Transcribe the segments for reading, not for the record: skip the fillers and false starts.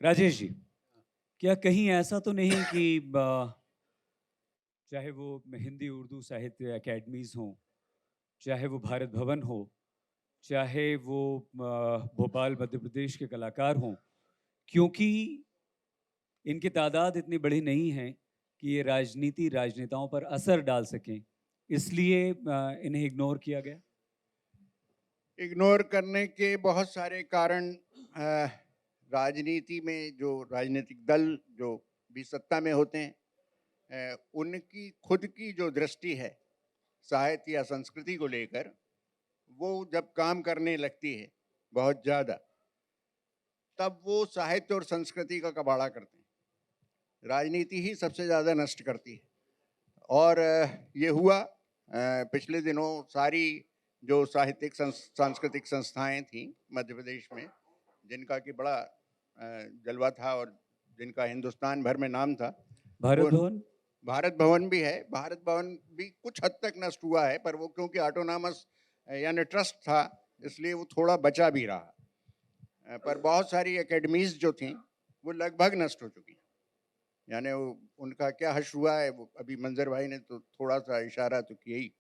राजेश जी, क्या कहीं ऐसा तो नहीं कि चाहे वो हिंदी उर्दू साहित्य एकेडमीज हों, चाहे वो भारत भवन हो, चाहे वो भोपाल मध्य प्रदेश के कलाकार हों, क्योंकि इनकी तादाद इतनी बड़ी नहीं है कि ये राजनेताओं पर असर डाल सकें, इसलिए इन्हें इग्नोर किया गया। इग्नोर करने के बहुत सारे कारण राजनीति में जो राजनीतिक दल जो भी सत्ता में होते हैं, उनकी खुद की जो दृष्टि है साहित्य या संस्कृति को लेकर, वो जब काम करने लगती है बहुत ज़्यादा, तब वो साहित्य और संस्कृति का कबाड़ा करते हैं। राजनीति ही सबसे ज़्यादा नष्ट करती है। और ये हुआ पिछले दिनों सारी जो साहित्यिक सांस्कृतिक संस्थाएं थीं मध्य प्रदेश में, जिनका कि बड़ा जलवा था और जिनका हिंदुस्तान भर में नाम था। भारत वो भवन, भारत भवन भी है। भारत भवन भी कुछ हद तक नष्ट हुआ है, पर वो क्योंकि ऑटोनॉमस यानी ट्रस्ट था, इसलिए वो थोड़ा बचा भी रहा। पर बहुत सारी एकेडमीज जो थीं वो लगभग नष्ट हो चुकी हैं। यानी उनका क्या हश्र हुआ है, वो अभी मंजर भाई ने तो थोड़ा सा इशारा तो किया ही,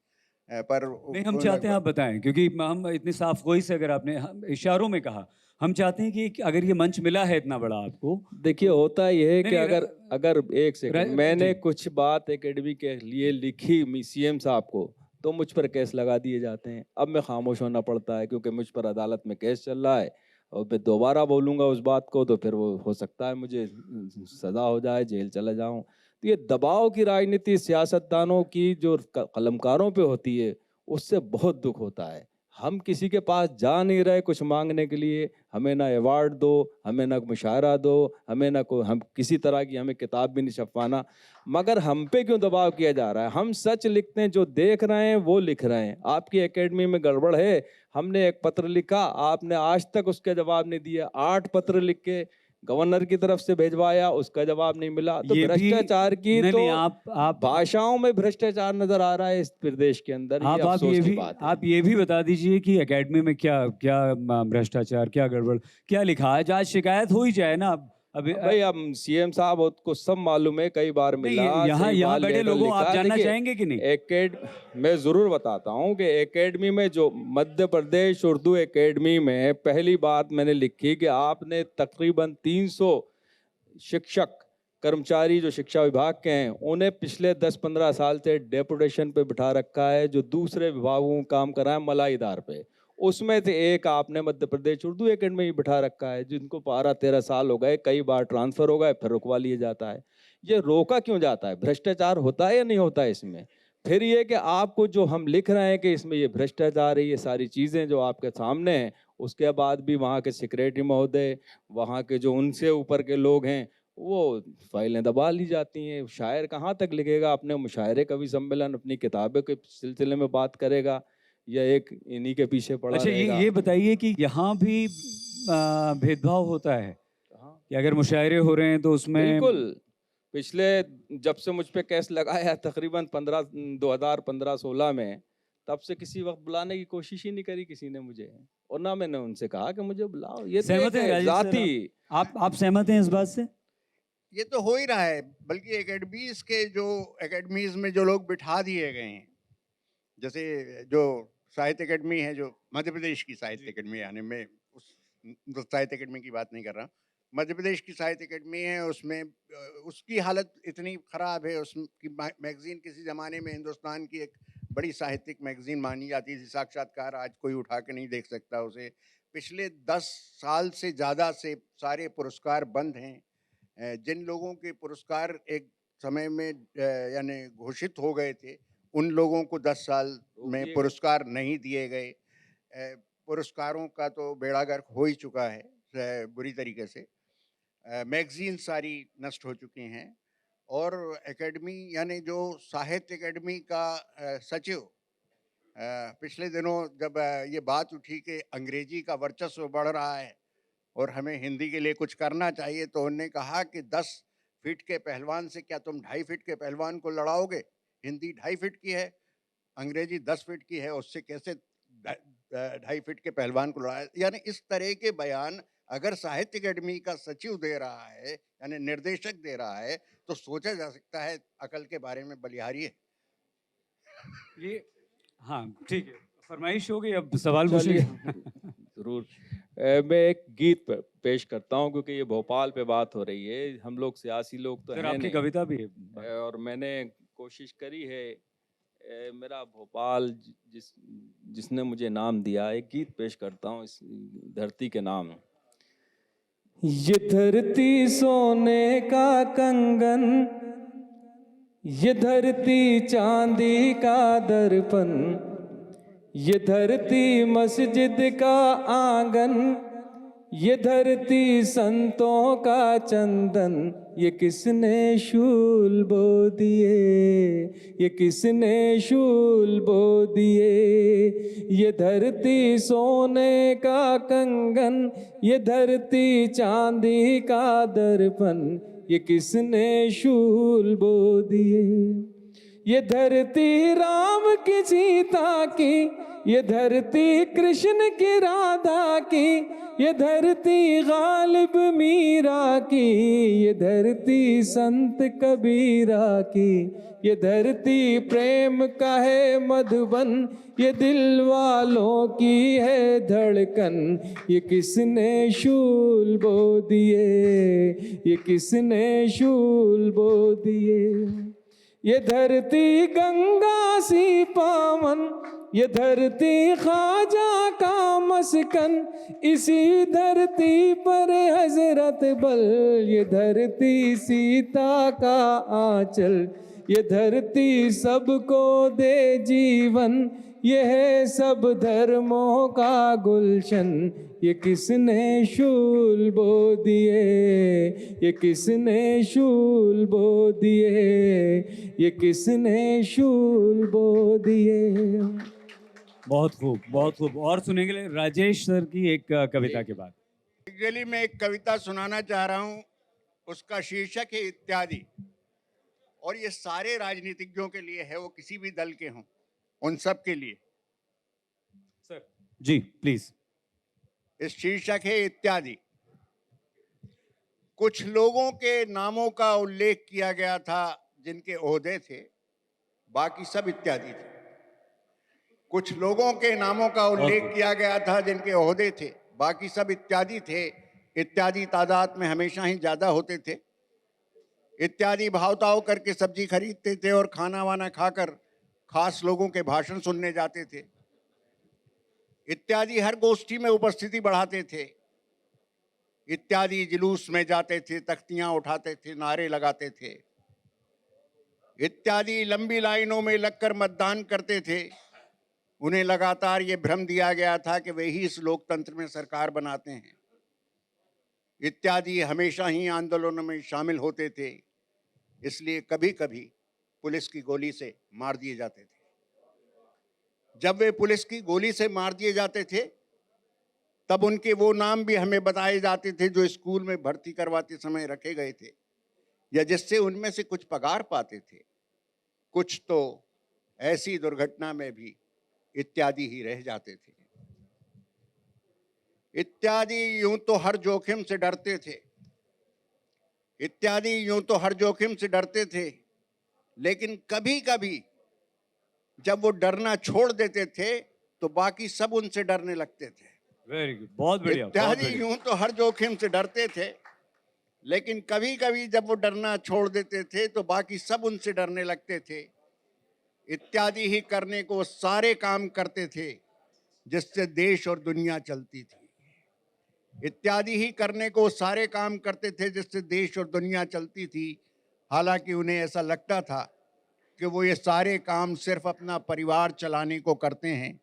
पर नहीं हम वो चाहते हैं आप लगभग बताएं, क्योंकि हम इतनी साफ गोई से अगर आपने इशारों में कहा, हम चाहते हैं कि अगर ये मंच मिला है इतना बड़ा आपको, देखिए तो होता यह है नहीं कि नहीं अगर अगर एक सेकंड जी मैंने कुछ बात एकेडमी के लिए लिखी सीएम साहब को, तो मुझ पर केस लगा दिए जाते हैं। अब मैं खामोश होना पड़ता है क्योंकि मुझ पर अदालत में केस चल रहा है, और मैं दोबारा बोलूंगा उस बात को तो फिर वो हो सकता है मुझे सजा हो जाए, जेल चला जाऊं। तो ये दबाव की राजनीति सियासतदानों की जो कलमकारों पे होती है, उससे बहुत दुख होता है। हम किसी के पास जा नहीं रहे कुछ मांगने के लिए, हमें ना अवार्ड दो, हमें ना मुशायरा दो, हमें ना कोई, हम किसी तरह की हमें किताब भी नहीं छपवाना, मगर हम पे क्यों दबाव किया जा रहा है? हम सच लिखते हैं, जो देख रहे हैं वो लिख रहे हैं। आपकी एकेडमी में गड़बड़ है। हमने एक पत्र लिखा, आपने आज तक उसका जवाब नहीं दिया। 8 पत्र लिख के गवर्नर की तरफ से भेजवाया, उसका जवाब नहीं मिला। तो ये भी भ्रष्टाचार की नहीं तो नहीं आप भाषाओं में भ्रष्टाचार नजर आ रहा है इस प्रदेश के अंदर। ये अफसोस की बात है। आप ये भी बता दीजिए कि एकेडमी में क्या क्या भ्रष्टाचार, क्या गड़बड़, क्या लिखा है, आज शिकायत हो ही जाए ना। अब अब भाई अब सीएम साहब को सब मालूम है, कई बार नहीं, मिला, यहाँ कई यहाँ बार बैठे लेटर लोगों आप लिखा। जानना देखिए चाहेंगे कि नहीं? मैं जरूर बताता हूँ कि एकेडमी में जो मध्य प्रदेश उर्दू एकेडमी में पहली बात मैंने लिखी कि आपने तकरीबन 300 शिक्षक कर्मचारी जो शिक्षा विभाग के हैं, उन्हें पिछले 10-15 साल से डेपुटेशन पे बिठा रखा है, जो दूसरे विभागों में काम कर रहा है मलाईदार पे। उसमें से एक आपने मध्य प्रदेश उर्दू एकेडमी में बिठा रखा है, जिनको 12-13 साल हो गए, कई बार ट्रांसफर हो गए, फिर रुकवा लिया जाता है। ये रोका क्यों जाता है? भ्रष्टाचार होता है या नहीं होता है इसमें? फिर ये कि आपको जो हम लिख रहे हैं कि इसमें ये भ्रष्टाचार है, ये सारी चीज़ें जो आपके सामने हैं, उसके बाद भी वहाँ के सेक्रेटरी महोदय, वहाँ के जो उनसे ऊपर के लोग हैं, वो फाइलें दबा ली जाती हैं। शायर कहाँ तक लिखेगा? अपने मुशायरे, कवि सम्मेलन, अपनी किताबों के सिलसिले में बात करेगा, या एक इन्हीं के पीछे पड़ा अच्छा, रहेगा? ये बताइए कि यहाँ भी भेदभाव होता है हाँ, कि अगर मुशायरे हो रहे हैं तो उसमें बिल्कुल। पिछले जब से मुझ पे केस लगाया तकरीबन 2015-16 में, तब से किसी वक्त बुलाने की कोशिश ही नहीं करी किसी ने मुझे, और ना मैंने उनसे कहा कि मुझे बुलाओ। ये तो सहमत एक हैं राजेश सर? जाति। आप सहमत हैं इस बात से? ये तो हो ही रहा है। बल्कि एकेडमीज में जो लोग बिठा दिए गए हैं, जैसे जो साहित्य एकेडमी है, जो मध्य प्रदेश की साहित्य एकेडमी, यानी मैं उस साहित्य एकेडमी की बात नहीं कर रहा, मध्य प्रदेश की साहित्य एकेडमी है, उसमें उसकी हालत इतनी खराब है। उसकी मैगजीन किसी ज़माने में हिंदुस्तान की एक बड़ी साहित्यिक मैगजीन मानी जाती थी। साक्षात्कार आज कोई उठा के नहीं देख सकता उसे। पिछले 10 साल से ज़्यादा से सारे पुरस्कार बंद हैं। जिन लोगों के पुरस्कार एक समय में यानी घोषित हो गए थे, उन लोगों को 10 साल में पुरस्कार नहीं दिए गए। पुरस्कारों का तो बेड़ा गर्क हो ही चुका है बुरी तरीके से। मैगजीन सारी नष्ट हो चुकी हैं। और एकेडमी यानी जो साहित्य एकेडमी का सचिव, पिछले दिनों जब ये बात उठी कि अंग्रेजी का वर्चस्व बढ़ रहा है और हमें हिंदी के लिए कुछ करना चाहिए, तो उन्होंने कहा कि 10 फीट के पहलवान से क्या तुम 2.5 फीट के पहलवान को लड़ाओगे? हिंदी 2.5 फीट की है, अंग्रेजी 10 फीट की है, उससे कैसे 2.5 फीट के पहलवान को लड़ाया? यानी इस तरह के बयान अगर साहित्य अकेडमी का सचिव दे रहा है यानी निर्देशक दे रहा है तो सोचा जा सकता है अकल के बारे में बलिहारी है। ये हाँ ठीक है, फरमाइश हो गई, अब सवाल चलिए पूछिए। जरूर। मैं एक गीत पेश करता हूँ क्योंकि ये भोपाल पे बात हो रही है, हम लोग सियासी लोग तो सर हैं आपकी नहीं। कविता भी है। और मैंने कोशिश करी है, मेरा भोपाल जिसने मुझे नाम दिया, एक गीत पेश करता हूँ इस धरती के नाम। ये धरती सोने का कंगन, ये धरती चांदी का दर्पण, ये धरती मस्जिद का आंगन, ये धरती संतों का चंदन, ये किसने शूल बो दिए, ये किसने शूल बो दिए। ये धरती सोने का कंगन, ये धरती चांदी का दर्पण, ये किसने शूल बो दिए। ये धरती राम की सीता की, ये धरती कृष्ण की राधा की, ये धरती गालिब मीरा की, ये धरती संत कबीरा की, ये धरती प्रेम का है मधुबन, ये दिल वालों की है धड़कन, ये किसने शूल बो दिए, ये किसने शूल बो दिए। ये धरती गंगा सी पावन, ये धरती ख्वाजा का मस्कन, इसी धरती पर हजरत बल, ये धरती सीता का आंचल, ये धरती सबको दे जीवन, ये है सब धर्मों का गुलशन, ये किसने शूल बो दिए, ये किसने शूल बो दिए, ये किसने शूल बो दिए। बहुत खूब, बहुत खूब। और सुनेंगे राजेश सर की एक कविता के बाद। गली में एक कविता सुनाना चाह रहा हूं, उसका शीर्षक है इत्यादि। और ये सारे राजनीतिज्ञों के लिए है, वो किसी भी दल के हों, उन सब के लिए। Sir ji please. इस शीर्षक है इत्यादि। कुछ लोगों के नामों का उल्लेख किया गया था जिनके ओहदे थे, बाकी सब इत्यादि थे। कुछ लोगों के नामों का उल्लेख किया गया था जिनके ओहदे थे, बाकी सब इत्यादि थे। इत्यादि तादाद में हमेशा ही ज्यादा होते थे। इत्यादि भावताव करके सब्जी खरीदते थे और खाना वाना खाकर खास लोगों के भाषण सुनने जाते थे। इत्यादि हर गोष्ठी में उपस्थिति बढ़ाते थे। इत्यादि जुलूस में जाते थे, तख्तियां उठाते थे, नारे लगाते थे। इत्यादि लंबी लाइनों में लगकर मतदान करते थे। उन्हें लगातार ये भ्रम दिया गया था कि वे ही इस लोकतंत्र में सरकार बनाते हैं। इत्यादि हमेशा ही आंदोलनों में शामिल होते थे, इसलिए कभी कभी पुलिस की गोली से मार दिए जाते थे। जब वे पुलिस की गोली से मार दिए जाते थे तब उनके वो नाम भी हमें बताए जाते थे जो स्कूल में भर्ती करवाते समय रखे गए थे, या जिससे उनमें से कुछ पगार पाते थे। कुछ तो ऐसी दुर्घटना में भी इत्यादि ही रह जाते थे। इत्यादि यूं तो हर जोखिम से डरते थे। इत्यादि यूं तो हर जोखिम से डरते थे, लेकिन कभी कभी जब वो डरना छोड़ देते थे तो बाकी सब उनसे डरने लगते थे। वेरी गुड, बहुत बढ़िया। इत्यादि यूं तो हर जोखिम से डरते थे, लेकिन कभी कभी जब वो डरना छोड़ देते थे तो बाकी सब उनसे डरने लगते थे। इत्यादि ही करने को सारे काम करते थे जिससे देश और दुनिया चलती थी। इत्यादि ही करने को सारे काम करते थे जिससे देश और दुनिया चलती थी। हालांकि उन्हें ऐसा लगता था कि वो ये सारे काम सिर्फ अपना परिवार चलाने को करते हैं।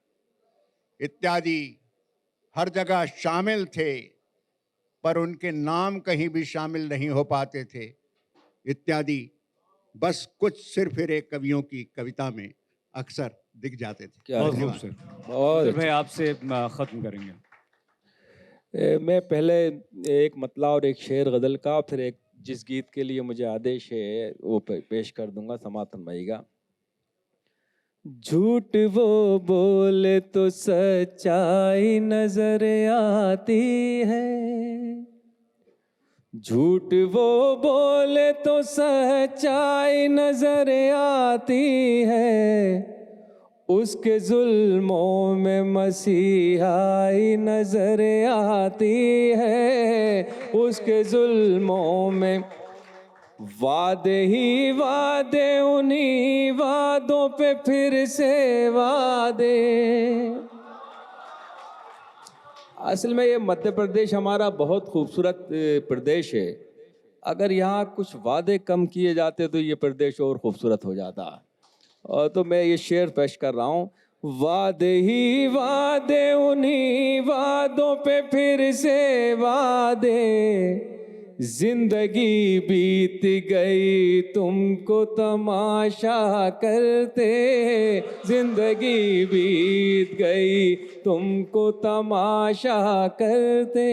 इत्यादि हर जगह शामिल थे, पर उनके नाम कहीं भी शामिल नहीं हो पाते थे। इत्यादि बस कुछ सिर फिरे कवियों की कविता में अक्सर दिख जाते थे। क्या बहुत धन्यवाद। खूब सर। बहुत सर भाई आपसे खत्म करेंगे। मैं पहले एक मतला और एक शेर गजल का, फिर एक जिस गीत के लिए मुझे आदेश है वो पेश कर दूंगा समातन भाई का। झूठ वो बोले तो सच्चाई नजर आती है, झूठ वो बोले तो सच्चाई नजर आती है, उसके जुल्मों में मसीहाई नजर आती है, उसके जुल्मों में। वादे ही वादे, उन्हीं वादों पे फिर से वादे। असल में ये मध्य प्रदेश हमारा बहुत खूबसूरत प्रदेश है। अगर यहाँ कुछ वादे कम किए जाते तो ये प्रदेश और खूबसूरत हो जाता। और तो मैं ये शेर पेश कर रहा हूँ। वादे ही वादे, उन्हीं वादों पे फिर से वादे, जिंदगी बीत गई तुमको तमाशा करते, जिंदगी बीत गई तुमको तमाशा करते।